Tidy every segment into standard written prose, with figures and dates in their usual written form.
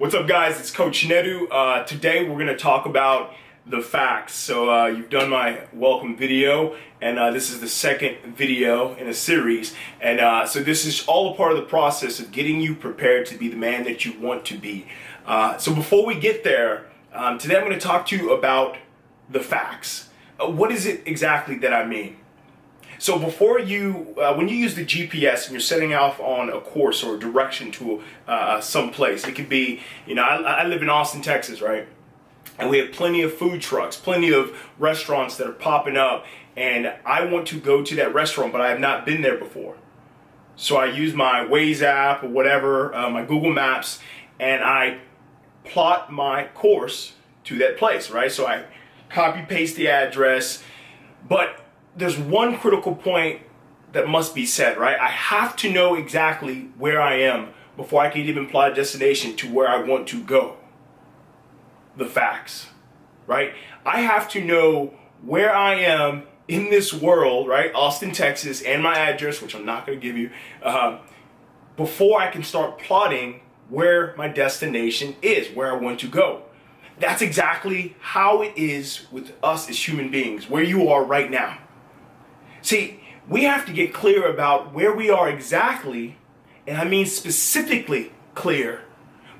What's up, guys? It's Coach Nedu. Today we're going to talk about the facts. So you've done my welcome video, and this is the second video in a series. And so this is all a part of the process of getting you prepared to be the man that you want to be. So before we get there, today I'm going to talk to you about the facts. What is it exactly that I mean? So before you, when you use the GPS and you're setting off on a course or a direction to some place, it could be, I live in Austin, Texas, right? And we have plenty of food trucks, plenty of restaurants that are popping up, and I want to go to that restaurant, but I have not been there before. So I use my Waze app or whatever, my Google Maps, and I plot my course to that place, right? So I copy paste the address, but there's one critical point that must be said, right? I have to know exactly where I am before I can even plot a destination to where I want to go. The facts, right? I have to know where I am in this world, right? Austin, Texas, and my address, which I'm not going to give you, before I can start plotting where my destination is, where I want to go. That's exactly how it is with us as human beings, where you are right now. See, we have to get clear about where we are exactly, and I mean specifically clear,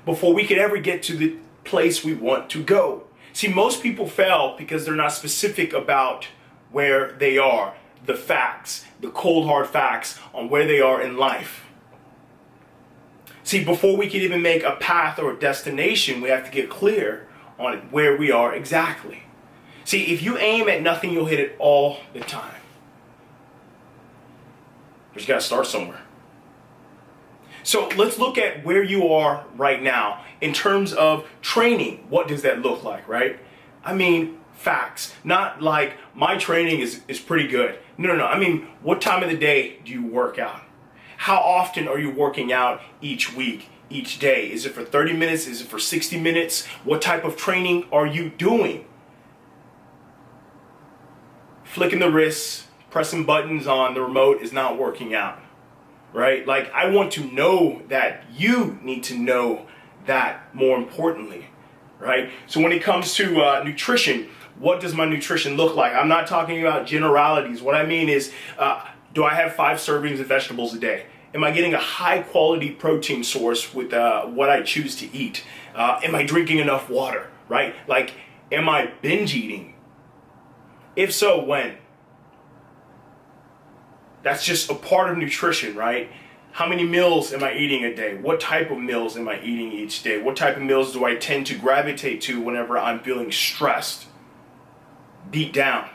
before we can ever get to the place we want to go. See, most people fail because they're not specific about where they are, the facts, the cold hard facts on where they are in life. See, before we can even make a path or a destination, we have to get clear on where we are exactly. See, if you aim at nothing, you'll hit it all the time. But you got to start somewhere. So let's look at where you are right now in terms of training. What does that look like, right? I mean, facts. Not like my training is pretty good. No. I mean, what time of the day do you work out? How often are you working out each week, each day? Is it for 30 minutes? Is it for 60 minutes? What type of training are you doing? Flicking the wrists, pressing buttons on the remote is not working out, right? Like, I want to know that. You need to know that more importantly, right? So when it comes to nutrition, what does my nutrition look like? I'm not talking about generalities. What I mean is, do I have 5 servings of vegetables a day? Am I getting a high quality protein source with what I choose to eat? Am I drinking enough water, right? Like, am I binge eating? If so, when? That's just a part of nutrition, right? How many meals am I eating a day? What type of meals am I eating each day? What type of meals do I tend to gravitate to whenever I'm feeling stressed, beat down?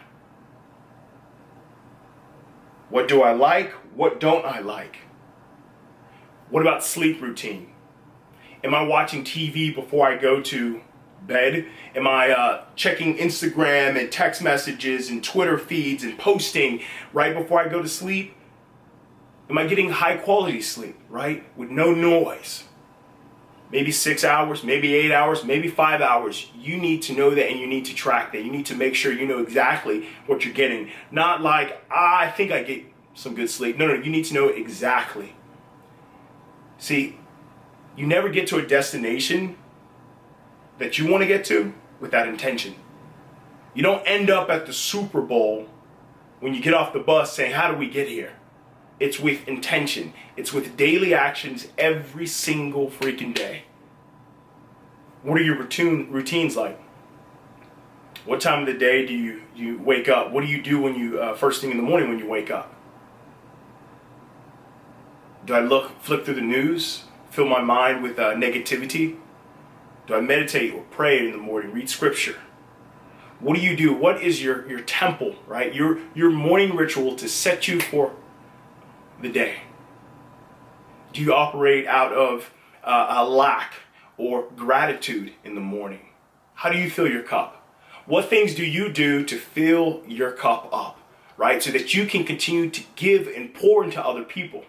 What do I like? What don't I like? What about sleep routine? Am I watching TV before I go to bed? Am I checking Instagram and text messages and Twitter feeds and posting right before I go to sleep? Am I getting high quality sleep, right? With no noise? Maybe 6 hours, maybe 8 hours, maybe 5 hours. You need to know that, and you need to track that. You need to make sure you know exactly what you're getting. Not like, I think I get some good sleep. No, you need to know exactly. See, you never get to a destination that you want to get to with that intention. You don't end up at the Super Bowl when you get off the bus saying, how do we get here? It's with intention. It's with daily actions every single freaking day. What are your routines like? What time of the day do you wake up? What do you do when you first thing in the morning when you wake up? Do I flick through the news, fill my mind with negativity? Do I meditate or pray in the morning, read scripture? What do you do? What is your temple, right? Your morning ritual to set you for the day? Do you operate out of a lack or gratitude in the morning? How do you fill your cup? What things do you do to fill your cup up, right? So that you can continue to give and pour into other people.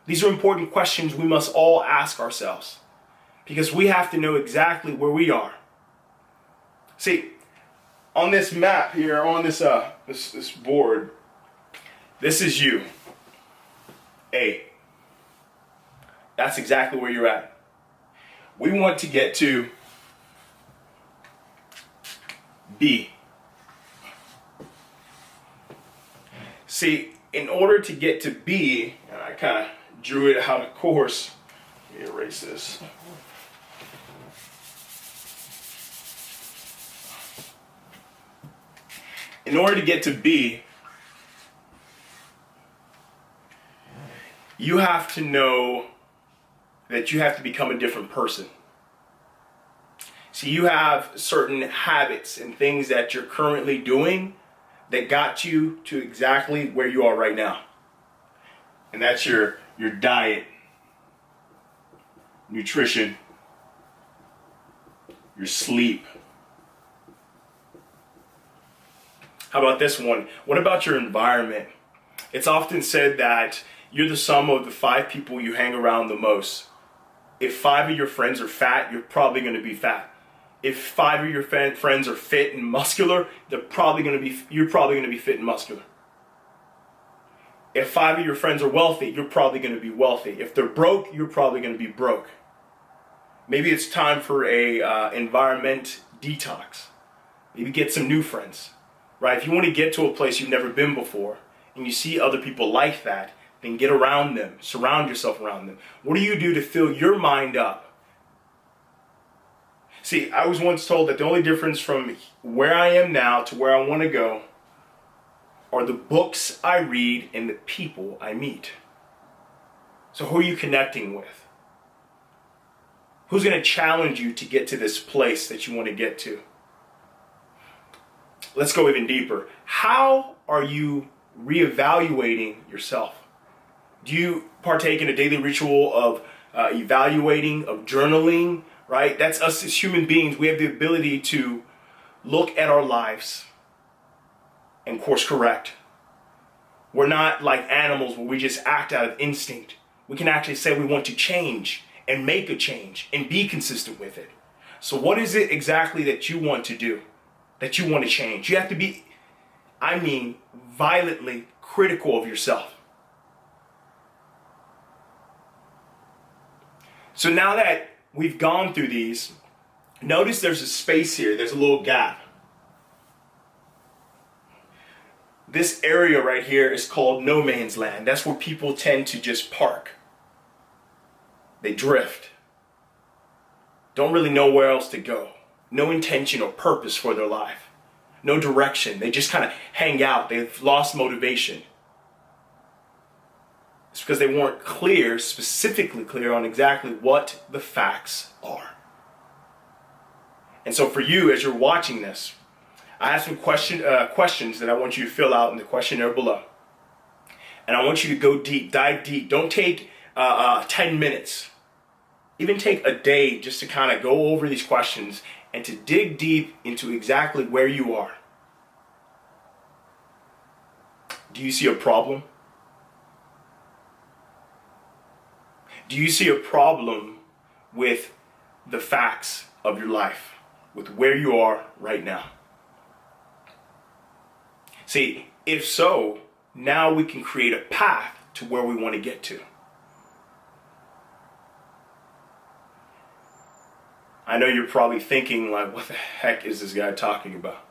These are important questions we must all ask ourselves, because we have to know exactly where we are. See, on this map here, on this board, this is you. A. That's exactly where you're at. We want to get to B. See, in order to get to B, and I kind of drew it out of course. Let me erase this. In order to get to B, you have to know that you have to become a different person. See, you have certain habits and things that you're currently doing that got you to exactly where you are right now. And that's your diet, nutrition, your sleep. How about this one? What about your environment? It's often said that you're the sum of the 5 people you hang around the most. If 5 of your friends are fat, you're probably going to be fat. If 5 of your friends are fit and muscular, you're probably going to be fit and muscular. If 5 of your friends are wealthy, you're probably going to be wealthy. If they're broke, you're probably going to be broke. Maybe it's time for a environment detox. Maybe get some new friends. Right? If you want to get to a place you've never been before and you see other people like that, then get around them, surround yourself around them. What do you do to fill your mind up? See, I was once told that the only difference from where I am now to where I want to go are the books I read and the people I meet. So who are you connecting with? Who's going to challenge you to get to this place that you want to get to? Let's go even deeper. How are you reevaluating yourself? Do you partake in a daily ritual of evaluating, of journaling, right? That's us as human beings. We have the ability to look at our lives and course correct. We're not like animals where we just act out of instinct. We can actually say we want to change and make a change and be consistent with it. So what is it exactly that you want to do? That you want to change? You have to be, violently critical of yourself. So now that we've gone through these, notice there's a space here, there's a little gap. This area right here is called no man's land. That's where people tend to just park. They drift. Don't really know where else to go. No intention or purpose for their life. No direction. They just kind of hang out. They've lost motivation. It's because they weren't clear, specifically clear on exactly what the facts are. And so for you, as you're watching this, I have some questions that I want you to fill out in the questionnaire below. And I want you to go deep, dive deep. Don't take 10 minutes. Even take a day just to kind of go over these questions and to dig deep into exactly where you are. Do you see a problem? Do you see a problem with the facts of your life, with where you are right now? See, if so, now we can create a path to where we want to get to. I know you're probably thinking, like, what the heck is this guy talking about?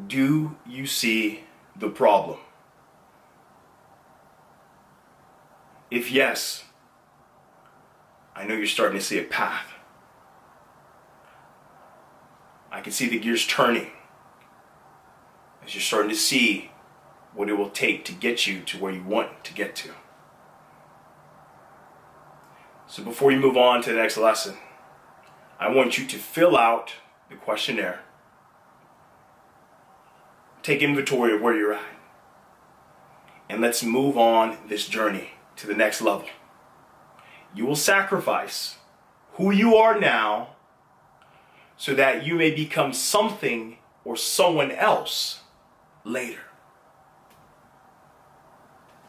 Do you see the problem? If yes, I know you're starting to see a path. I can see the gears turning as you're starting to see what it will take to get you to where you want to get to. So before you move on to the next lesson, I want you to fill out the questionnaire. Take inventory of where you're at. And let's move on this journey to the next level. You will sacrifice who you are now so that you may become something or someone else later.